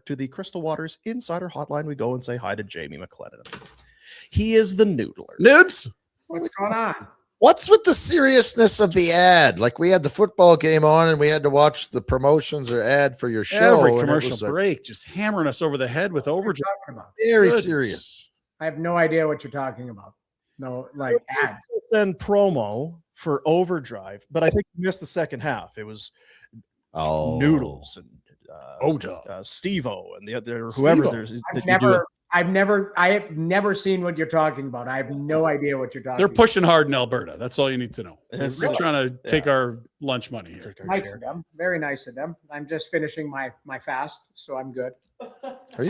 to the Crystal Waters Insider Hotline. We go and say hi to Jamie McLennan. He is the Noodler. Nudes. What's going on? What's with the seriousness of the ad? Like we had the football game on and we had to watch the promotions or ad for your show. Every commercial break, just hammering us over the head with overdrive. Very serious. I have no idea what you're talking about. No, like ads. Send promo for Overdrive, but I think you missed the second half. It was Noodles and Steve-O and the other whoever. I have never seen what you're talking about. I have no idea what you're talking They're about. pushing hard in Alberta. That's all you need to know. They're trying to take our lunch money here. Nice of them. Very nice of them. I'm just finishing my fast, so I'm good.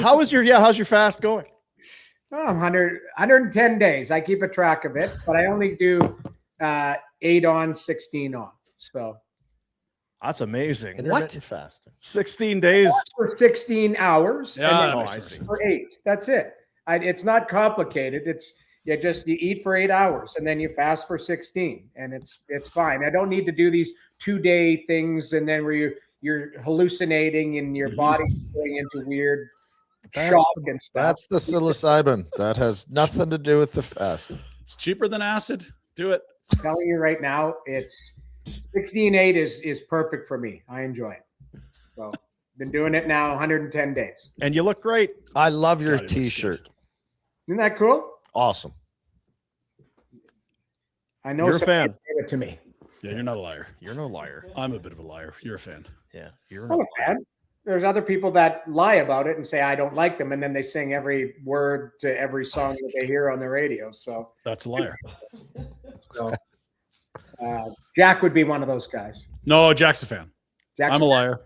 How's your fast going? Oh, 110 days. I keep a track of it, but I only do 8 on, 16 on. So that's amazing. Intermittent fasting. 16 days for 16 hours. Yeah, and then for 8. That's it. It's not complicated. It's you eat for 8 hours and then you fast for 16, and it's fine. I don't need to do these 2-day things and then where you're hallucinating and your body's going into weird shock and stuff. That's the psilocybin. That has nothing to do with the fast. It's cheaper than acid. Do it. I'm telling you right now, it's 16-8 is perfect for me. I enjoy it. So been doing it now 110 days. And you look great. I love your t-shirt. Isn't that cool? Awesome. I know you're a fan. Gave it to me. Yeah, you're not a liar. You're no liar. I'm a bit of a liar. You're a fan. Yeah, I'm a fan. There's other people that lie about it and say I don't like them, and then they sing every word to every song that they hear on the radio. So that's a liar. So Jack would be one of those guys. No, Jack's a fan. I'm a liar.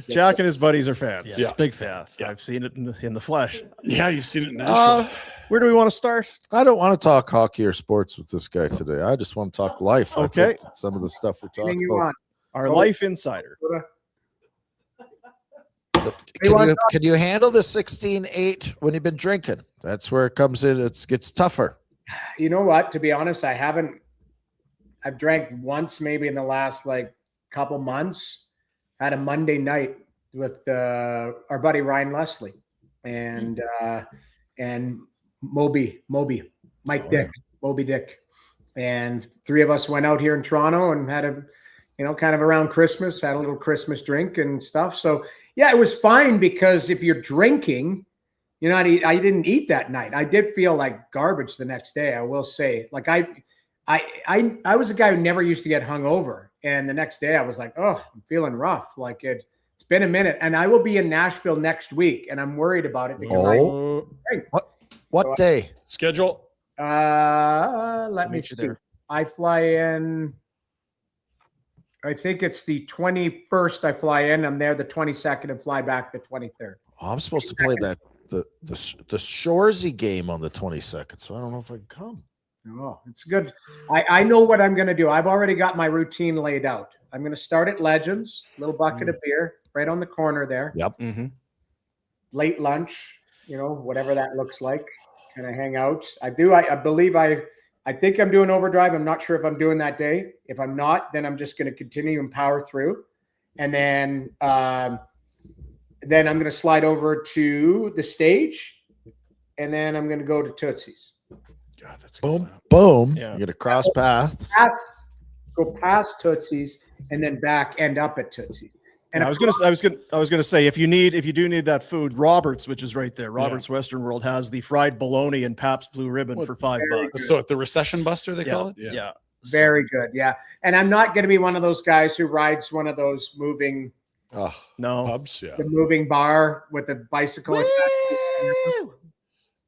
Jack and his buddies are fans. Yeah. Big fans. Yeah. I've seen it in the flesh. Yeah, you've seen it in Nashville. Where do we want to start? I don't want to talk hockey or sports with this guy today. I just want to talk life. Okay. I think some of the stuff we're talking about. Our life insider. Can you handle the 16-8 when you've been drinking? That's where it comes in. It gets tougher. You know what? To be honest, I've drank once maybe in the last couple months. Had a Monday night with our buddy Ryan Leslie and Moby, Mike Dick, Moby Dick. And 3 of us went out here in Toronto and had kind of around Christmas, had a little Christmas drink and stuff. So yeah, it was fine because if you're drinking, I didn't eat that night. I did feel like garbage the next day. I will say, I was a guy who never used to get hungover. And the next day I was like, oh, I'm feeling rough. It's been a minute, and I will be in Nashville next week, and I'm worried about it because what day? Schedule? Let me see. I fly in. I think it's the 21st. I fly in. I'm there the 22nd and fly back the 23rd. Oh, I'm supposed to play the Shoresy game on the 22nd, so I don't know if I can come. Oh, it's good. I know what I'm going to do. I've already got my routine laid out. I'm going to start at Legends, little bucket of beer right on the corner there. Yep. Mm-hmm. Late lunch, whatever that looks like. Kind of hang out. I think I'm doing Overdrive. I'm not sure if I'm doing that day. If I'm not, then I'm just going to continue and power through. And then I'm going to slide over to the stage. And then I'm going to go to Tootsie's. God, that's boom. Yeah. You get a cross paths. Go past Tootsie's and then end up at Tootsie's. And I was gonna say if you do need that food, Roberts, which is right there, Roberts Western World has the fried bologna and Pabst Blue Ribbon for $5. So at the Recession Buster, they call it. Yeah. Very good. Yeah. And I'm not going to be one of those guys who rides one of those moving. Oh no, pubs. Yeah. The moving bar with the bicycle.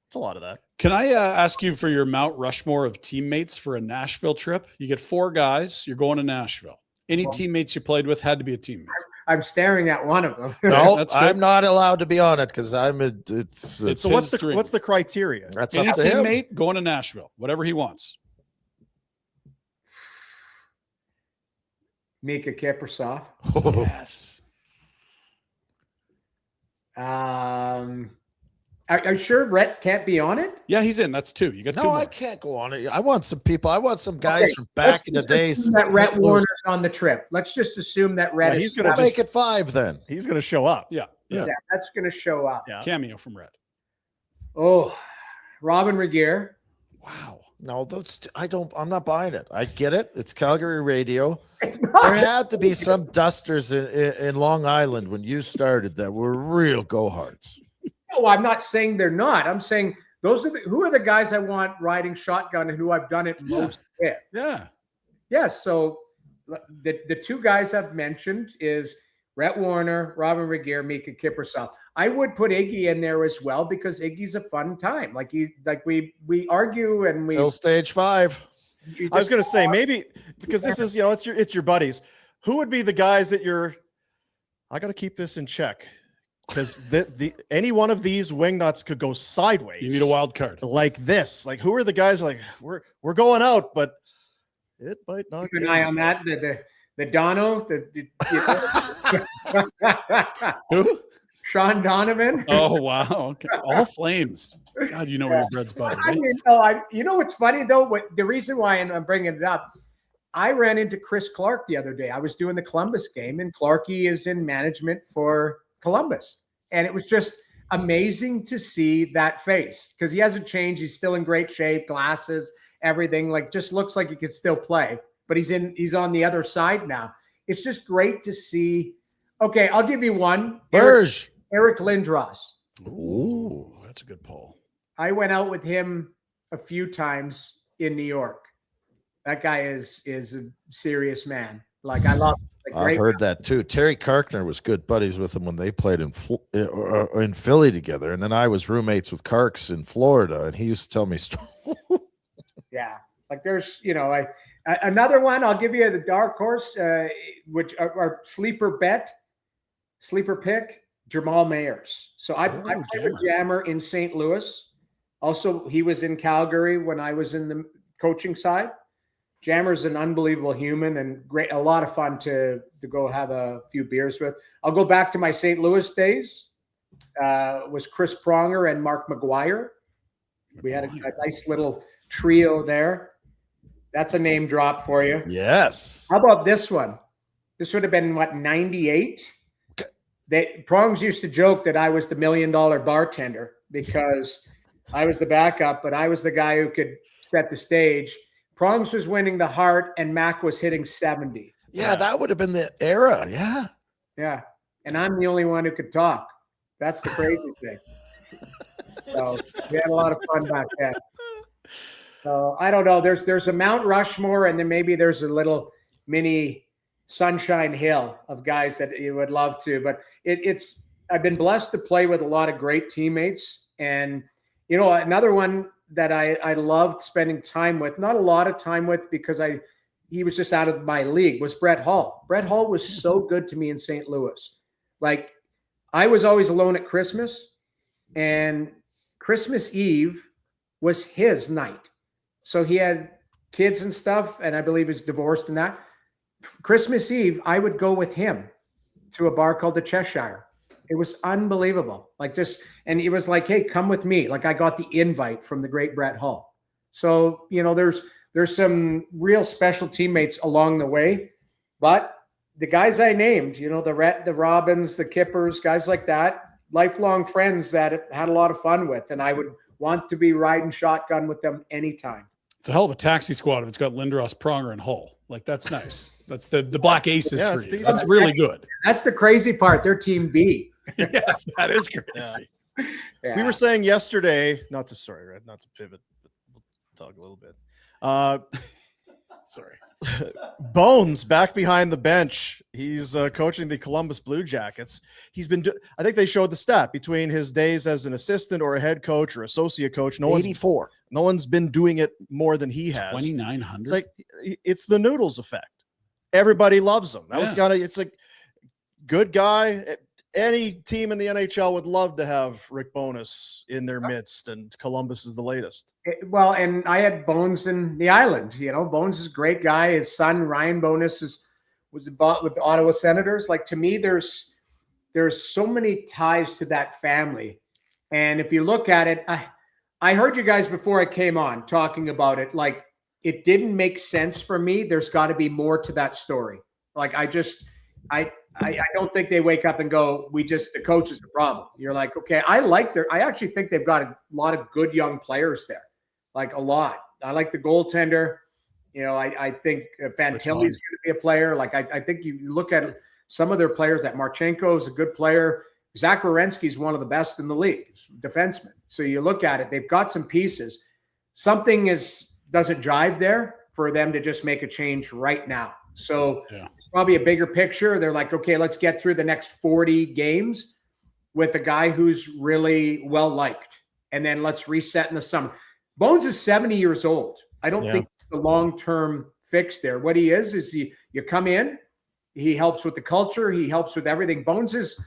It's a lot of that. Can I ask you for your Mount Rushmore of teammates for a Nashville trip? You get 4 guys. You're going to Nashville. Any teammates you played with had to be a teammate. I'm staring at one of them. No, I'm not allowed to be on it because So what's the criteria? That's Any up to him. teammate going to Nashville, whatever he wants. Mika Kiprasov. Yes. Are you sure Rhett can't be on it? Yeah, he's in. That's 2. You got 2 No, more. I can't go on it. I want some people. I want some guys from back in the day. That Rhett Warner's on the trip. Let's just assume that Rhett is. He's going to make it 5 then. He's going to show up. Yeah. That's going to show up. Yeah. Cameo from Rhett. Oh, Robin Regier. Wow. No, I'm not buying it. I get it. It's Calgary radio. It's not. There had to be some dusters in Long Island when you started that were real go-hards. No, I'm not saying they're not. I'm saying who are the guys I want riding shotgun and who I've done it most with. Yeah. Yes. So the 2 guys I've mentioned is Rhett Warner, Robin Regier, Mika Kiprusoff. I would put Iggy in there as well because Iggy's a fun time. We argue and we Till stage 5. I was going to say maybe because this is, it's your buddies. Who would be the guys that I got to keep this in check because any one of these wingnuts could go sideways. You need a wild card like this. Like who are the guys like we're going out, but it might not. Keep an eye on that. The Dono, Who? Sean Donovan. Oh wow! Okay. All Flames. God, you know where your bread's buttered. I mean, you know what's funny though? The reason why I'm bringing it up, I ran into Chris Clark the other day. I was doing the Columbus game, and Clarkie is in management for Columbus, and it was just amazing to see that face because he hasn't changed. He's still in great shape, glasses, everything. Like, just looks like he could still play, but he's on the other side now. It's just great to see. Okay, I'll give you one. Eric Lindros. Ooh, that's a good poll. I went out with him a few times in New York. That guy is a serious man. Like, I love him. I've heard that too. Terry Karkner was good buddies with him when they played in Philly together, and then I was roommates with Karks in Florida, and he used to tell me stories. Yeah, like there's another one. I'll give you the dark horse, which our sleeper pick. Jamal Mayers. So I played with Jammer in St. Louis. Also, he was in Calgary when I was in the coaching side. Jammer's an unbelievable human and great, a lot of fun to go have a few beers with. I'll go back to my St. Louis days. Was Chris Pronger and Mark McGuire. We had a nice little trio there. That's a name drop for you. Yes. How about this one? This would have been 98? Prongs used to joke that I was the $1 million bartender because I was the backup, but I was the guy who could set the stage. Prongs was winning the Hart, and Mac was hitting 70. Yeah, that would have been the era. Yeah. Yeah. And I'm the only one who could talk. That's the crazy thing. So we had a lot of fun back then. So I don't know. There's a Mount Rushmore, and then maybe there's a little mini Sunshine Hill of guys that you would love to, but I've been blessed to play with a lot of great teammates. And, another one that I loved spending time with, not a lot of time with because he was just out of my league, was Brett Hull. Brett Hull was so good to me in St. Louis. Like, I was always alone at Christmas, and Christmas Eve was his night. So he had kids and stuff, and I believe he's divorced and that. Christmas Eve, I would go with him to a bar called the Cheshire. It was unbelievable. And he was like, hey, come with me. Like, I got the invite from the great Brett Hull. So, there's some real special teammates along the way, but the guys I named, the Rhett, the Robins, the Kippers, guys like that, lifelong friends that I had a lot of fun with. And I would want to be riding shotgun with them anytime. It's a hell of a taxi squad if it's got Lindros, Pronger, and Hull. Like, that's nice. That's the Black Aces for you. That's really good. That's the crazy part. They're Team B. Yes, that is crazy. Yeah. We were saying yesterday, not to pivot, but we'll talk a little bit. Sorry. Bones back behind the bench. He's coaching the Columbus Blue Jackets. He's been I think they showed the stat between his days as an assistant or a head coach or associate coach. 84. No one's been doing it more than he has. 2,900. It's the Noodles effect. Everybody loves him. It's like good guy. Any team in the NHL would love to have Rick Bowness in their midst, and Columbus is the latest. Well, and I had Bones in the island. Bones is a great guy. His son, Ryan Bowness, was bought with the Ottawa Senators. Like, to me, there's so many ties to that family And if you look at it, I heard you guys before I came on talking about it. Like, it didn't make sense for me. There's got to be more to that story. Like, I don't think they wake up and go, the coach is the problem. You're like, okay, I actually think they've got a lot of good young players there. Like, a lot. I like the goaltender. I think Fantilli's going to be a player. Like, I think you look at some of their players, that Marchenko is a good player. Zach Werenski is one of the best in the league, defenseman. So you look at it, they've got some pieces. Something doesn't jive there for them to just make a change right now. So It's probably a bigger picture. They're like, okay, let's get through the next 40 games with a guy who's really well-liked. And then let's reset in the summer. Bones is 70 years old. I don't think it's the long-term fix there. What he is you come in, he helps with the culture, he helps with everything. Bones is,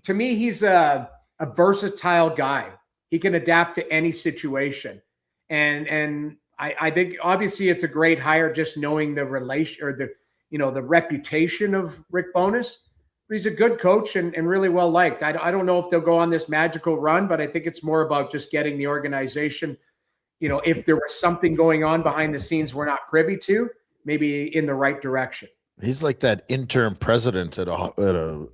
to me, he's a versatile guy. He can adapt to any situation. And I think obviously it's a great hire just knowing the relation or the reputation of Rick Bowness. But he's a good coach and really well liked. I don't know if they'll go on this magical run, but I think it's more about just getting the organization, if there was something going on behind the scenes we're not privy to, maybe in the right direction. He's like that interim president at a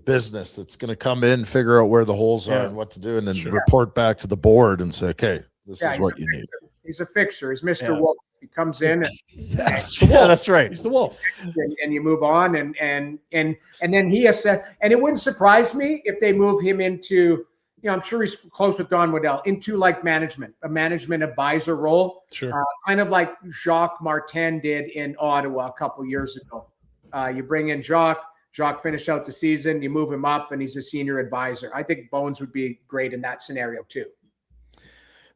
business that's going to come in, figure out where the holes are and what to do, and then report back to the board and say, okay, this is what you need. He's a fixer. He's Mr. Wolf. He comes in. That's right. He's the wolf. And you move on. And then he has said, and it wouldn't surprise me if they move him into, I'm sure he's close with Don Waddell, into like a management advisor role. Sure. Kind of like Jacques Martin did in Ottawa a couple years ago. You bring in Jacques finished out the season, you move him up, and he's a senior advisor. I think Bones would be great in that scenario too.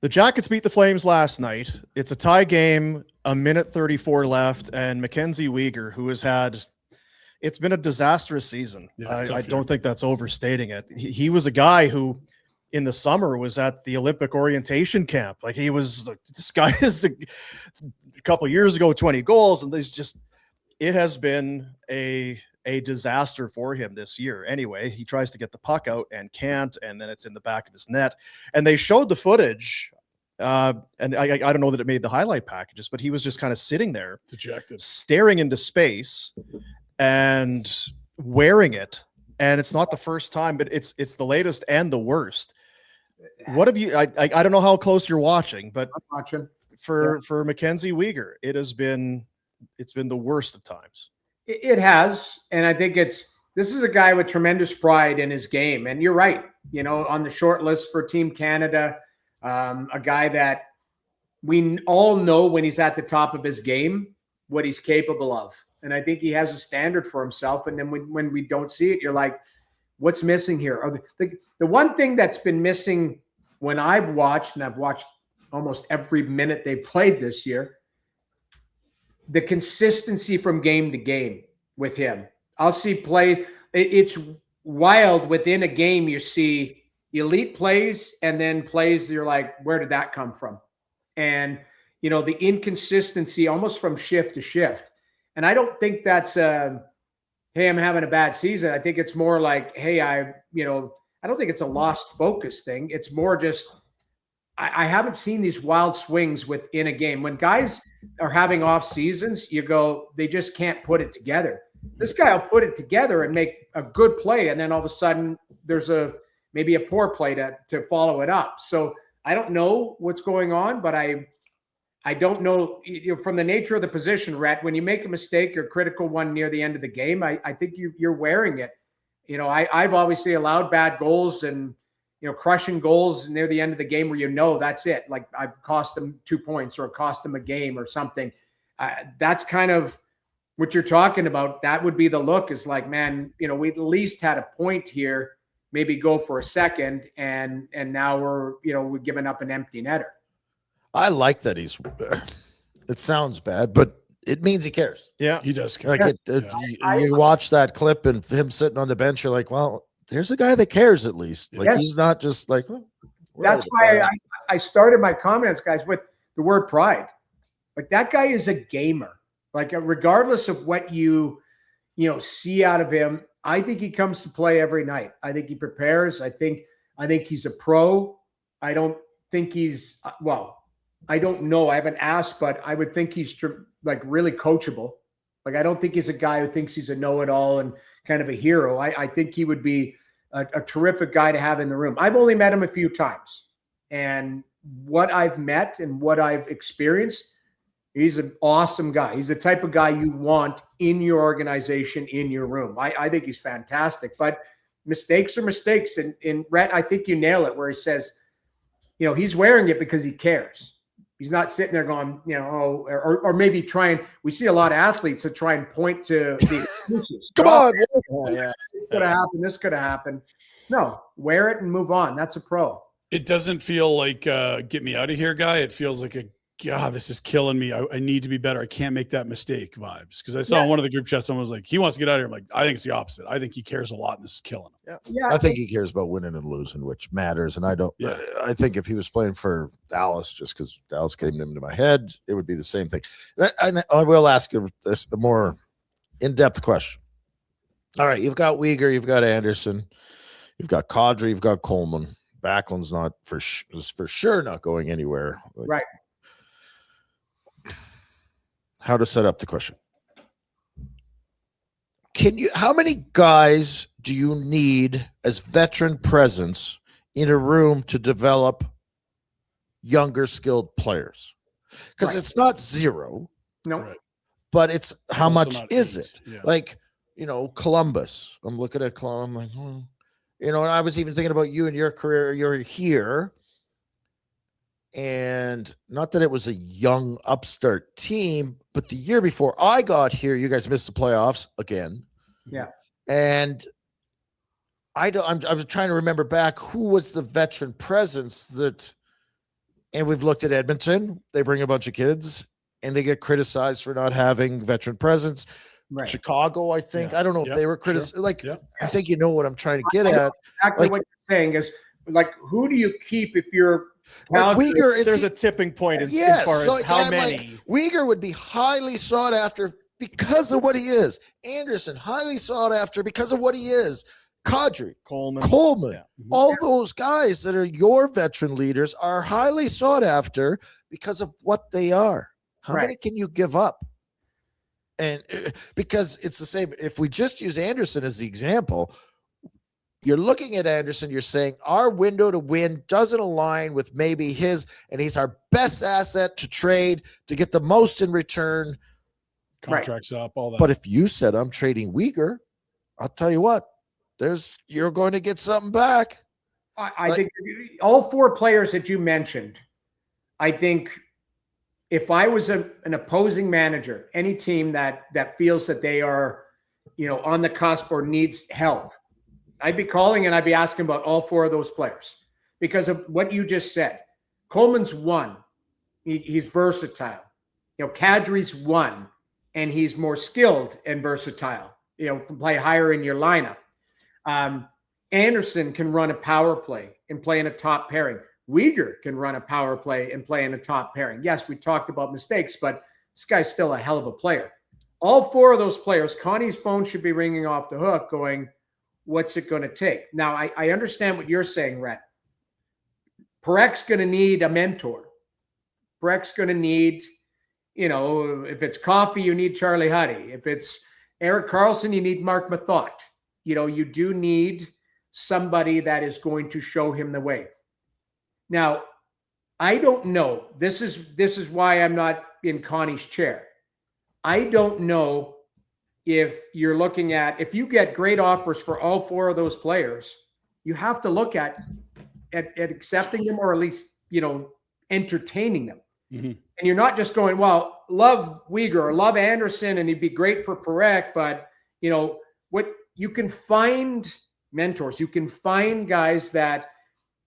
The Jackets beat the Flames last night. It's a tie game, a minute 34 left, and Mackenzie Weegar, who has it's been a disastrous season. I don't think that's overstating it. He was a guy who in the summer was at the Olympic orientation camp. Like, he was like, this guy is a couple years ago, 20 goals. And it has been a disaster for him this year. Anyway, he tries to get the puck out and can't, and then it's in the back of his net. And they showed the footage, and I don't know that it made the highlight packages, but he was just kind of sitting there, dejected, staring staring into space and wearing it. And it's not the first time, but it's the latest and the worst. What have you? I don't know how close you're watching, but I'm watching. For Mackenzie Weegar, it's been the worst of times. It has, and I think this is a guy with tremendous pride in his game. And you're right, on the short list for Team Canada, a guy that we all know when he's at the top of his game, what he's capable of. And I think he has a standard for himself. And then when we don't see it, you're like, what's missing here? The one thing that's been missing when I've watched, and I've watched almost every minute they've played this year, the consistency from game to game with him. I'll see plays. It's wild. Within a game, you see elite plays and then plays you're like, where did that come from? And, the inconsistency almost from shift to shift. And I don't think that's hey, I'm having a bad season. I think it's more like, hey, I don't think it's a lost focus thing. It's more just, I haven't seen these wild swings within a game. When guys are having off seasons, you go, they just can't put it together. This guy will put it together and make a good play, and then all of a sudden there's maybe a poor play to follow it up. So I don't know what's going on, but I don't know from the nature of the position, Rhett, when you make a mistake or critical one near the end of the game, I think you're wearing it. I've obviously allowed bad goals and crushing goals near the end of the game where that's it. Like, I've cost them 2 points or cost them a game or something. That's kind of what you're talking about. That would be the look, is like, man, we at least had a point here, maybe go for a second, and now we're giving up an empty netter. I like that it sounds bad, but it means he cares. Yeah, he does care. Like you watch that clip and him sitting on the bench, you're like, well, there's a guy that cares at least. Like, he's not just like, that's why I started my comments, guys, with the word pride. Like, that guy is a gamer. Like, regardless of what you see out of him, I think he comes to play every night. I think he prepares. I think I think he's a pro. I don't think he's, I don't know. I haven't asked, but I would think he's like really coachable. Like, I don't think he's a guy who thinks he's a know-it-all and kind of a hero. I think he would be a terrific guy to have in the room. I've only met him a few times, and what I've met and what I've experienced, he's an awesome guy. He's the type of guy you want in your organization, in your room. I think he's fantastic, but mistakes are mistakes. And Rhett, I think you nail it where he says, he's wearing it because he cares. He's not sitting there going, or maybe trying. We see a lot of athletes that try and point to the excuses. Come on. This could have happened. This could have happened. No, wear it and move on. That's a pro. It doesn't feel like get me out of here guy. It feels like God, this is killing me. I need to be better. I can't make that mistake vibes. Because I saw in one of the group chats, someone was like, he wants to get out of here. I'm like, I think it's the opposite. I think he cares a lot and this is killing him. Yeah. I think he cares about winning and losing, which matters. And I don't. Yeah. I think if he was playing for Dallas, just because Dallas came into my head, it would be the same thing. And I will ask you a more in-depth question. All right, you've got Weegar, you've got Anderson, you've got Kadri, you've got Coleman. Backlund's not for sure not going anywhere. Right. How to set up the question? How many guys do you need as veteran presence in a room to develop younger skilled players? Because it's not zero. No. Right. But it's how Also much not is eight. it? Yeah. Like, Columbus. I'm looking at Columbus. I'm like, and I was even thinking about you and your career. You're here. And not that it was a young upstart team, but the year before I got here, you guys missed the playoffs again. Yeah. And I was trying to remember back who was the veteran presence and we've looked at Edmonton. They bring a bunch of kids and they get criticized for not having veteran presence. Right. Chicago, I think. I don't know if they were criticized. Sure. I think you know what I'm trying to get at. Exactly what you're saying is, like, who do you keep if you're Weegar? There's a tipping point as far as how many. Weegar would be highly sought after because of what he is. Anderson, highly sought after because of what he is. Kadri, Coleman, Yeah. all those guys that are your veteran leaders are highly sought after because of what they are. How many can you give up? And because it's the same, if we just use Anderson as the example, you're looking at Anderson, you're saying our window to win doesn't align with maybe his, and he's our best asset to trade to get the most in return. Contracts up, all that. But if you said I'm trading Weegar, I'll tell you what, you're going to get something back. I think all four players that you mentioned, I think if I was an opposing manager, any team that feels that they are, on the cusp or needs help, I'd be calling and I'd be asking about all four of those players because of what you just said. Coleman's one. He's versatile. Kadri's one, and he's more skilled and versatile. Can play higher in your lineup. Anderson can run a power play and play in a top pairing. Weegar can run a power play and play in a top pairing. Yes, we talked about mistakes, but this guy's still a hell of a player. All four of those players, Connie's phone should be ringing off the hook going, what's it going to take? Now, I understand what you're saying, Rhett. Parek's going to need a mentor. Parek's going to need, if it's Coffee, you need Charlie Huddy. If it's Erik Karlsson, you need Mark Mathot. You do need somebody that is going to show him the way. Now, I don't know. This is why I'm not in Connie's chair. I don't know if you're looking at, if you get great offers for all four of those players, you have to look at accepting them or at least, entertaining them. Mm-hmm. And you're not just going, well, love Weegar or love Anderson and he'd be great for Parek, but what you can find mentors, you can find guys that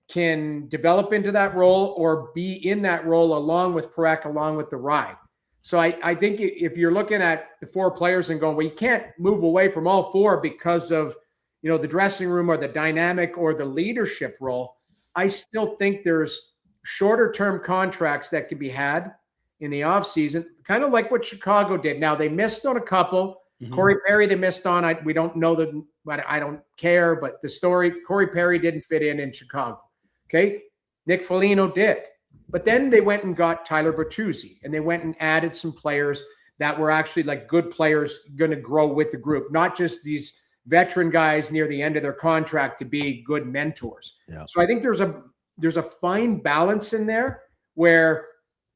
can develop into that role or be in that role along with Parek, along with the ride. So I think if you're looking at the four players and going, well, you can't move away from all four because of, the dressing room or the dynamic or the leadership role, I still think there's shorter term contracts that can be had in the offseason, kind of like what Chicago did. Now, they missed on a couple Corey Perry, they missed on. We don't know but I don't care. But the story, Corey Perry didn't fit in Chicago. Okay. Nick Foligno did. But then they went and got Tyler Bertuzzi, and they went and added some players that were actually like good players going to grow with the group, not just these veteran guys near the end of their contract to be good mentors. Yeah. So I think there's a fine balance in there where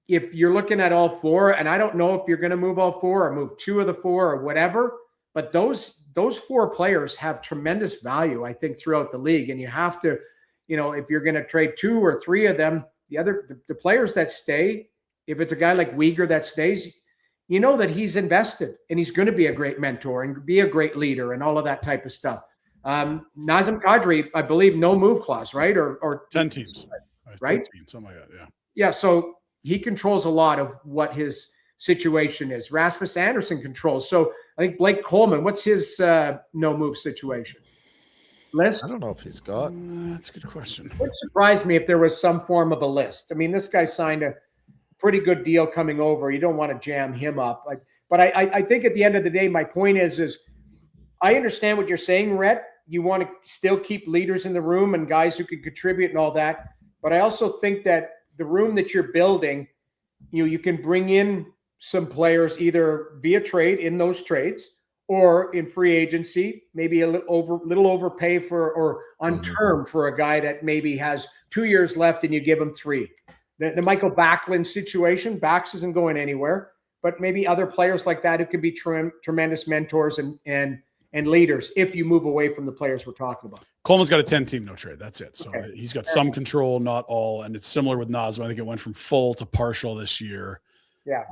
if you're looking at all four, and I don't know if you're going to move all four or move two of the four or whatever, but those four players have tremendous value, I think, throughout the league. And you have to, if you're going to trade two or three of them, the players that stay, if it's a guy like Weegar that stays, that he's invested and he's going to be a great mentor and be a great leader and all of that type of stuff. Nazem Kadri, I believe, no move clause, right? Or 10 teams, right? 13, something like that. Yeah. Yeah. So he controls a lot of what his situation is. Rasmus Anderson controls. So I think Blake Coleman, what's his no move situation? List? I don't know if he's got. That's a good question. It would surprise me if there was some form of a list. I mean, this guy signed a pretty good deal coming over. You don't want to jam him up. But I think at the end of the day, my point is I understand what you're saying, Rhett. You want to still keep leaders in the room and guys who can contribute and all that. But I also think that the room that you're building, you can bring in some players either via trade in those trades or in free agency, maybe a little overpay for or on term for a guy that maybe has 2 years left and you give him 3. The Michael Backlund situation, Bax isn't going anywhere, but maybe other players like that who could be tremendous mentors and leaders if you move away from the players we're talking about. Coleman's got a 10-team no trade. That's it. So he's got some control, not all. And it's similar with Nazem. I think it went from full to partial this year. Yeah.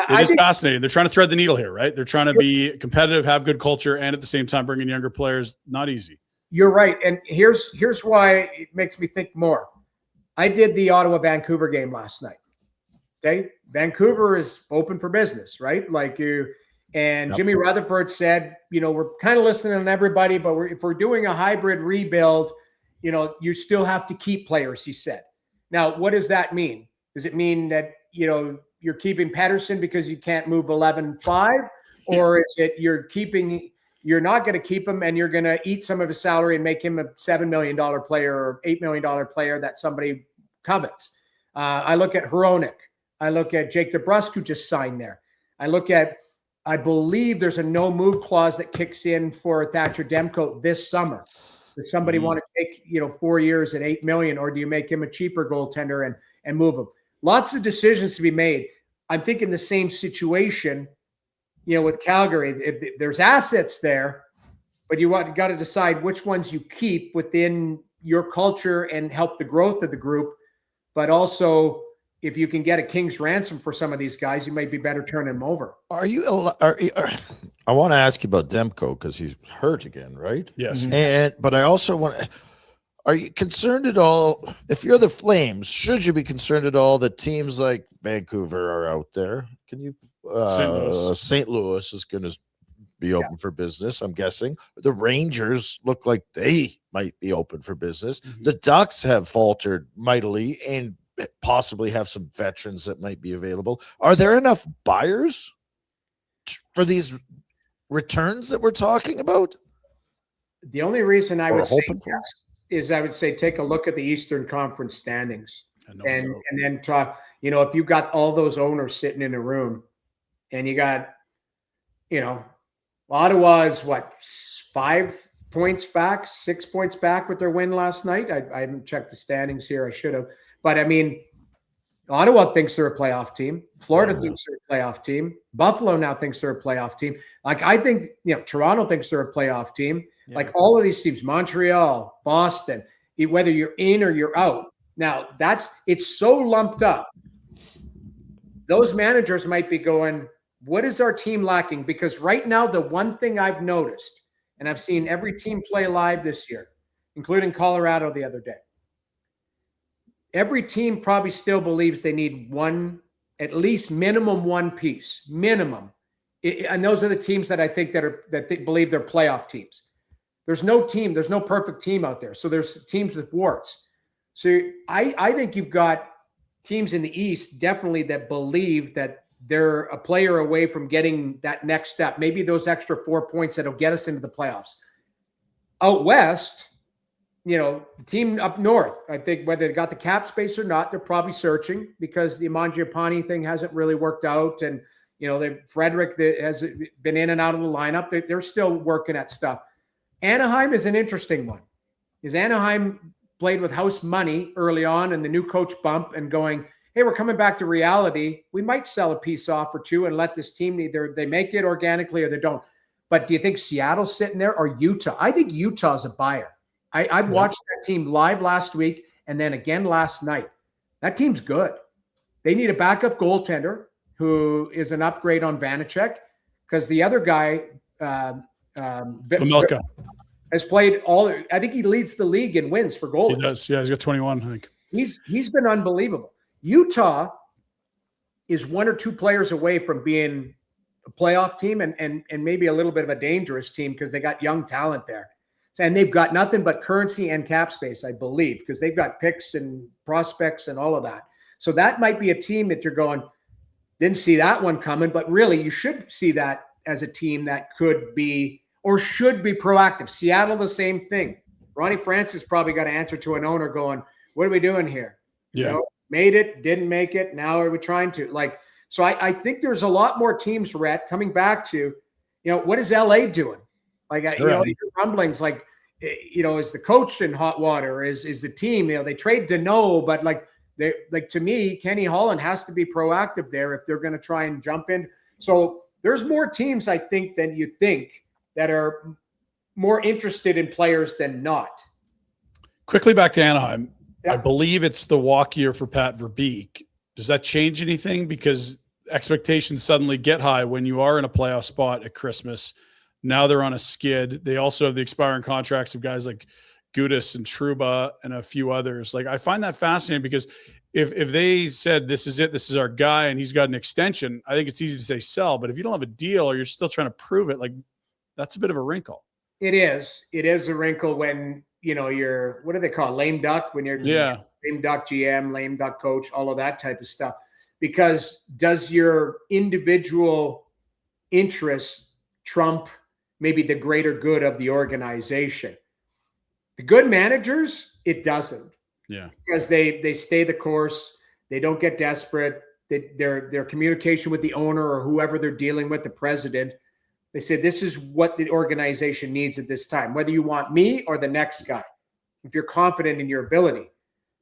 It is fascinating. They're trying to thread the needle here, right? They're trying to be competitive, have good culture, and at the same time bring in younger players. Not easy. You're right. And here's why it makes me think more. I did the Ottawa-Vancouver game last night. Okay? Vancouver is open for business, right? Jimmy Rutherford said, we're kind of listening on everybody, but if we're doing a hybrid rebuild, you still have to keep players, he said. Now, what does that mean? Does it mean that, you're keeping Pettersson because you can't move 11-5? Or is it you're not going to keep him and you're going to eat some of his salary and make him a $7 million player or $8 million player that somebody covets? I look at Hronek. I look at Jake DeBrusk, who just signed there. I believe there's a no move clause that kicks in for Thatcher Demko this summer. Does somebody want to take, 4 years at $8 million, or do you make him a cheaper goaltender and move him? Lots of decisions to be made. I'm thinking the same situation, with Calgary. There's assets there, but you got to decide which ones you keep within your culture and help the growth of the group. But also, if you can get a king's ransom for some of these guys, you might be better turning them over. I want to ask you about Demko because he's hurt again, right? Yes. But I also want. Are you concerned at all? If you're the Flames, should you be concerned at all that teams like Vancouver are out there? Can you? St. Louis is going to be open for business, I'm guessing. The Rangers look like they might be open for business. The Ducks have faltered mightily and possibly have some veterans that might be available. Are there enough buyers for these returns that we're talking about? The only reason I would say yes is I would say take a look at the Eastern Conference standings and then talk, if you've got all those owners sitting in a room and you got, Ottawa is 5 points back, 6 points back with their win last night. I haven't checked the standings here. I should have. But Ottawa thinks they're a playoff team. Florida thinks they're a playoff team. Buffalo now thinks they're a playoff team. I think, Toronto thinks they're a playoff team. Yeah. Like all of these teams, Montreal, Boston, whether you're in or you're out. Now it's so lumped up. Those managers might be going, what is our team lacking? Because right now, the one thing I've noticed, and I've seen every team play live this year, including Colorado the other day, every team probably still believes they need at least minimum one piece, minimum. And those are the teams that I think that they believe they're playoff teams. There's no perfect team out there. So there's teams with warts. So I think you've got teams in the East definitely that believe that they're a player away from getting that next step. Maybe those extra 4 points that'll get us into the playoffs. Out west, the team up north, I think whether they got the cap space or not, they're probably searching because the Mangiapane thing hasn't really worked out. And, Frederick that has been in and out of the lineup. They're still working at stuff. Anaheim is an interesting one. Is Anaheim played with house money early on and the new coach bump and going, hey, we're coming back to reality. We might sell a piece off or two and let this team either they make it organically or they don't. But do you think Seattle's sitting there or Utah? I think Utah's a buyer. I watched that team live last week and then again last night. That team's good. They need a backup goaltender who is an upgrade on Vanacek because the other guy, Pamelka, has played all. I think he leads the league in wins for goalies. He does. Yeah, he's got 21, I think. He's been unbelievable. Utah is 1 or 2 players away from being a playoff team and maybe a little bit of a dangerous team because they got young talent there. And they've got nothing but currency and cap space, I believe, because they've got picks and prospects and all of that. So that might be a team that you're going, didn't see that one coming, but really you should see that as a team that could be or should be proactive. Seattle, the same thing. Ronnie Francis probably got to answer to an owner going, what are we doing here? Yeah. Made it, didn't make it. Now are we trying to so I think there's a lot more teams, Rhett, coming back to, what is LA doing? Rumblings is the coach in hot water? Is the team? They trade Deneau, but to me, Kenny Holland has to be proactive there if they're going to try and jump in. So there's more teams, I think, than you think that are more interested in players than not. Quickly back to Anaheim. Yeah. I believe it's the walk year for Pat Verbeek. Does that change anything? Because expectations suddenly get high when you are in a playoff spot at Christmas. Now they're on a skid. They also have the expiring contracts of guys like Gudas and Trouba and a few others. I find that fascinating because if they said, this is it, this is our guy, and he's got an extension, I think it's easy to say sell. But if you don't have a deal or you're still trying to prove it, that's a bit of a wrinkle. It is. It is a wrinkle when, you're, what do they call it? Lame duck when you're lame duck GM, lame duck coach, all of that type of stuff. Because does your individual interests trump maybe the greater good of the organization? The good managers, it doesn't. Yeah. Because they stay the course. They don't get desperate. Their communication with the owner or whoever they're dealing with, the president, they say, this is what the organization needs at this time, whether you want me or the next guy, if you're confident in your ability.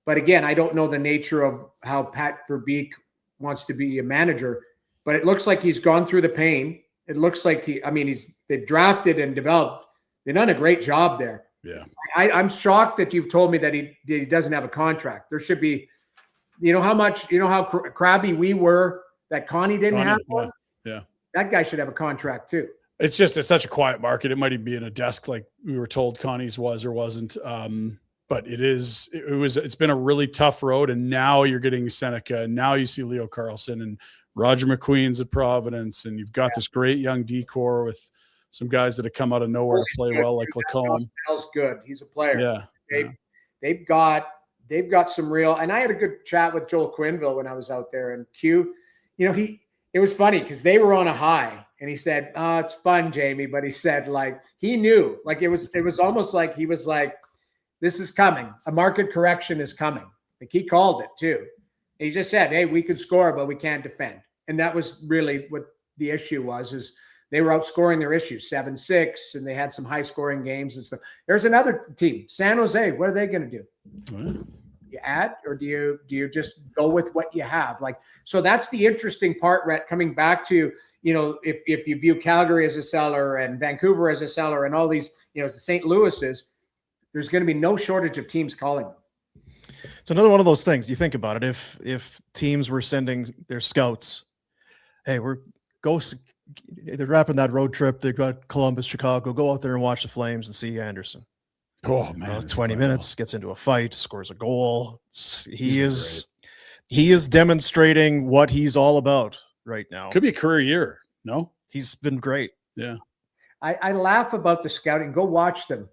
But again, I don't know the nature of how Pat Verbeek wants to be a manager, but it looks like he's gone through the pain. It looks like they've drafted and developed. They've done a great job there. Yeah. I'm shocked that you've told me that he doesn't have a contract. There should be, how crabby we were that Connie didn't have one? Yeah. That guy should have a contract too. It's such a quiet market. It might even be in a desk like we were told Connie's was or wasn't. But it's been a really tough road. And now you're getting Seneca. And now you see Leo Carlson and Roger McQueen's at Providence. And you've got this great young decor with some guys that have come out of nowhere to play well, like Lacombe. Smells good. He's a player. Yeah. They've got some real, and I had a good chat with Joel Quinville when I was out there, and Q, it was funny because they were on a high and he said, oh, it's fun, Jamie. But he said, he knew, it was almost like he was like, this is coming. A market correction is coming. He called it too. And he just said, hey, we can score, but we can't defend. And that was really what the issue was, is they were outscoring their issues 7-6, and they had some high scoring games and stuff. There's another team, San Jose. What are they going to do? You add, or do you just go with what you have? So that's the interesting part, Rhett, coming back to, if you view Calgary as a seller and Vancouver as a seller and all these, the St. Louis's, there's going to be no shortage of teams calling them. It's another one of those things. You think about it. If teams were sending their scouts, hey, they're wrapping that road trip. They've got Columbus, Chicago. Go out there and watch the Flames and see Anderson. Oh man, 20 minutes, gets into a fight, scores a goal. He is demonstrating what he's all about right now. Could be a career year. No, he's been great. Yeah. I laugh about the scouting. Go watch them.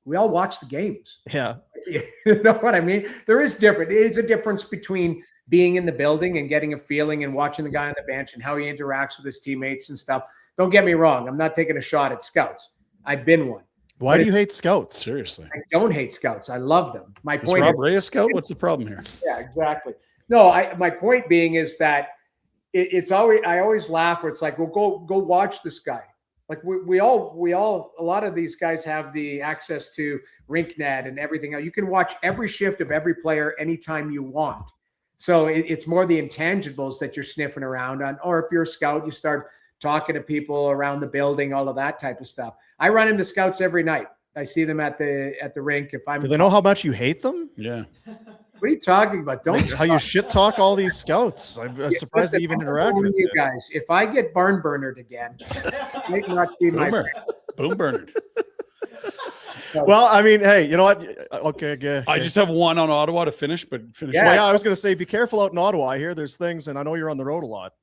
We all watch the games. Yeah. You know what I mean? There is different. It is a difference between being in the building and getting a feeling and watching the guy on the bench and how he interacts with his teammates and stuff. Don't get me wrong. I'm not taking a shot at scouts. I've been one. Why do you hate scouts? Seriously. I don't hate scouts. I love them. My Is point Rob is, Ray a scout? What's the problem here? yeah, exactly. No, my point being is that it's always, I always laugh where it's like, well, go watch this guy. Like we all, a lot of these guys have the access to RinkNet and everything else. You can watch every shift of every player anytime you want. So it's more the intangibles that you're sniffing around on, or if you're a scout, you start talking to people around the building, all of that type of stuff. I run into scouts every night. I see them at the rink. If I'm, Do they know how much you hate them? Yeah. What are you talking about? Don't How you shit talk all these scouts. I'm surprised they even interact with you. Guys. If I get barn burnered again, might not see my Boom Bernard. Well, I mean, hey, you know what? Okay. I just have one on Ottawa to finish, but finish. Yeah. Well, yeah, I was going to say, be careful out in Ottawa. I hear there's things, and I know you're on the road a lot.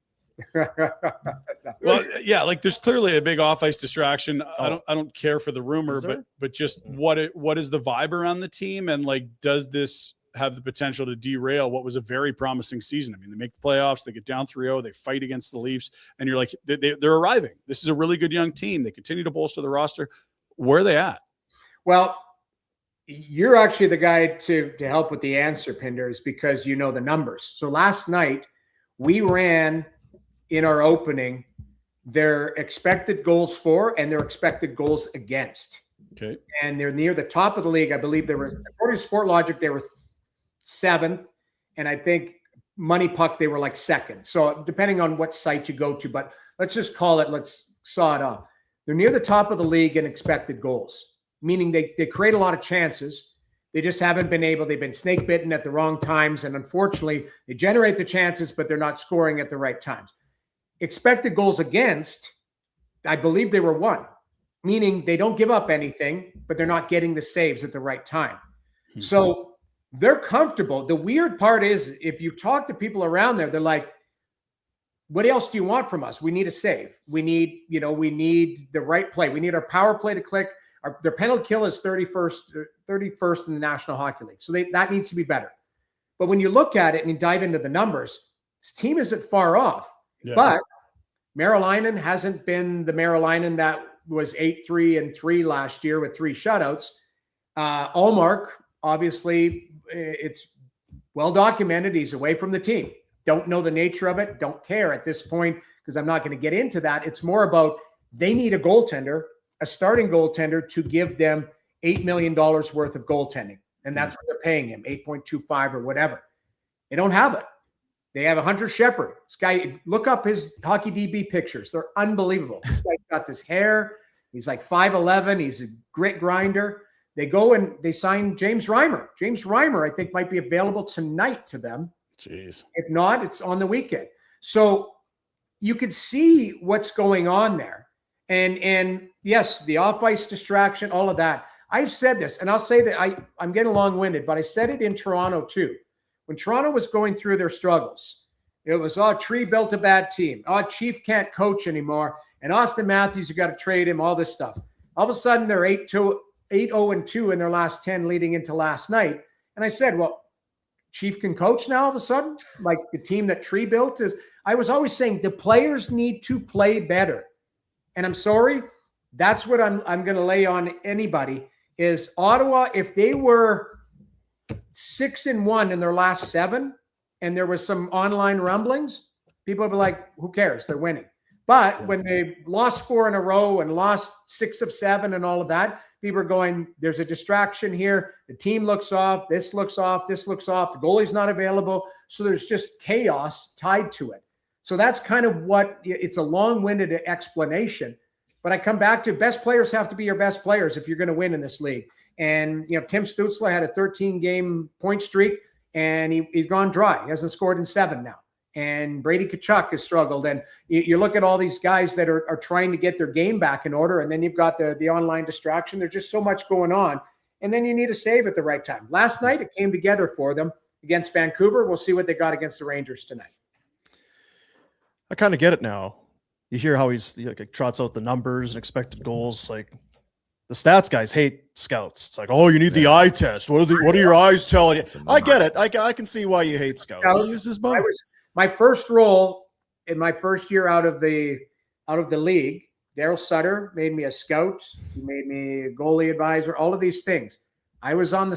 Well, yeah, like there's clearly a big off-ice distraction. I don't care for the rumor, but just what is the vibe around the team, and like, does this have the potential to derail what was a very promising season? I mean, they make the playoffs, they get down 3-0, they fight against the Leafs, and you're like, they're arriving. This is a really good young team. They continue to bolster the roster. Where are they at? Well, you're actually the guy to help with the answer, Pinders, because you know the numbers. So last night we ran in our opening their expected goals for and their expected goals against. Okay. And they're near the top of the league. I believe they were, according to Sport Logic, they were 7th. And I think Money Puck, they were like 2nd. So depending on what site you go to, but let's just call it, let's saw it off. They're near the top of the league in expected goals, meaning they create a lot of chances. They just haven't been able, they've been snake bitten at the wrong times. And unfortunately, they generate the chances, but they're not scoring at the right times. Expected goals against, I believe they were 1, meaning they don't give up anything, but they're not getting the saves at the right time. Mm-hmm. So they're comfortable. The weird part is if you talk to people around there, they're like, what else do you want from us? We need a save. We need the right play. We need our power play to click. Their penalty kill is 31st in the National Hockey League. So that needs to be better. But when you look at it and you dive into the numbers, this team isn't far off. Yeah. But Marylainen hasn't been the Marylainen that was 8-3-3 last year with 3 shutouts. Allmark, obviously, it's well documented. He's away from the team. Don't know the nature of it. Don't care at this point because I'm not going to get into that. It's more about they need a goaltender, a starting goaltender to give them $8 million worth of goaltending. And that's what they're paying him, 8.25 or whatever. They don't have it. They have a Hunter Shepherd. This guy, look up his hockey DB pictures. They're unbelievable. This guy's got this hair. He's like 5'11". He's a grit grinder. They go and they sign James Reimer. James Reimer, I think, might be available tonight to them. Jeez. If not, it's on the weekend. So you could see what's going on there. And yes, the off-ice distraction, all of that. I've said this, and I'll say that I'm getting long-winded, but I said it in Toronto too. When Toronto was going through their struggles, it was, Tree built a bad team. Chief can't coach anymore. And Austin Matthews, you got to trade him, all this stuff. All of a sudden, they're 8-0-2 in their last 10 leading into last night. And I said, well, Chief can coach now all of a sudden? Like the team that Tree built is. I was always saying the players need to play better. And I'm sorry, that's what I'm going to lay on anybody is Ottawa, if they were 6-1 in their last 7, and there was some online rumblings, people would be like, who cares? They're winning. But when they lost 4 in a row and lost 6 of 7 and all of that, people are going, there's a distraction here. The team looks off. This looks off. This looks off. The goalie's not available. So there's just chaos tied to it. So that's kind of what it's a long-winded explanation. But I come back to best players have to be your best players if you're going to win in this league. And, Tim Stützle had a 13-game point streak, and he's gone dry. He hasn't scored in 7 now. And Brady Tkachuk has struggled. And you look at all these guys that are trying to get their game back in order, and then you've got the online distraction. There's just so much going on. And then you need a save at the right time. Last night, it came together for them against Vancouver. We'll see what they got against the Rangers tonight. I kind of get it now. You hear how he trots out the numbers and expected goals. Like, The stats guys hate scouts. It's like, oh, you need the eye test. What are your eyes telling you? I get it. I can see why you hate scouts. This is both. My first role in my first year out of the league. Daryl Sutter made me a scout. He made me a goalie advisor. All of these things. I was on the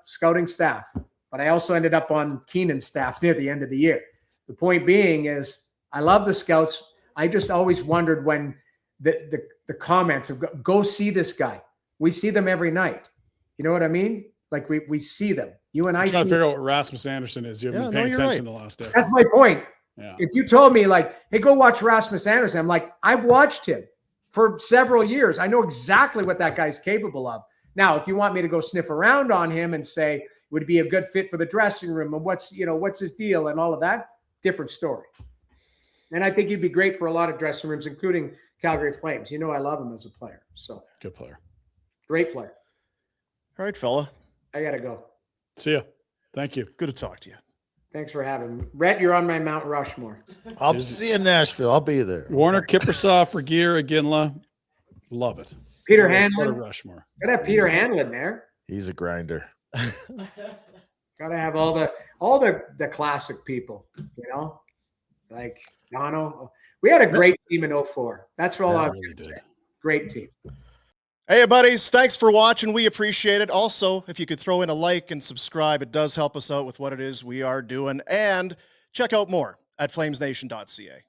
scouting staff, but I also ended up on Keenan's staff near the end of the year. The point being is, I love the scouts. I just always wondered when the comments of go see this guy. We see them every night. You know what I mean? Like we see them. You and I. I'm trying to figure out what Rasmus Anderson is. You haven't been paying attention the last day. That's my point. Yeah. If you told me like, hey, go watch Rasmus Anderson, I'm like, I've watched him for several years. I know exactly what that guy's capable of. Now, if you want me to go sniff around on him and say, would be a good fit for the dressing room and what's his deal and all of that, different story. And I think he'd be great for a lot of dressing rooms, including Calgary Flames. You know, I love him as a player. So good player. Great player. All right, fella. I got to go. See ya. Thank you. Good to talk to you. Thanks for having me. Rhett, you're on my Mount Rushmore. I'll see you in Nashville. I'll be there. Warner, Kippersoff, Regier, Iginla. Love it. Peter Hanlon. Rushmore. Gotta have Peter Hanlon there. He's a grinder. Gotta have all the classic people, like Dono. We had a great team in 04. That's what all I really did. Great team. Hey, buddies. Thanks for watching. We appreciate it. Also, if you could throw in a like and subscribe, it does help us out with what it is we are doing. And check out more at flamesnation.ca.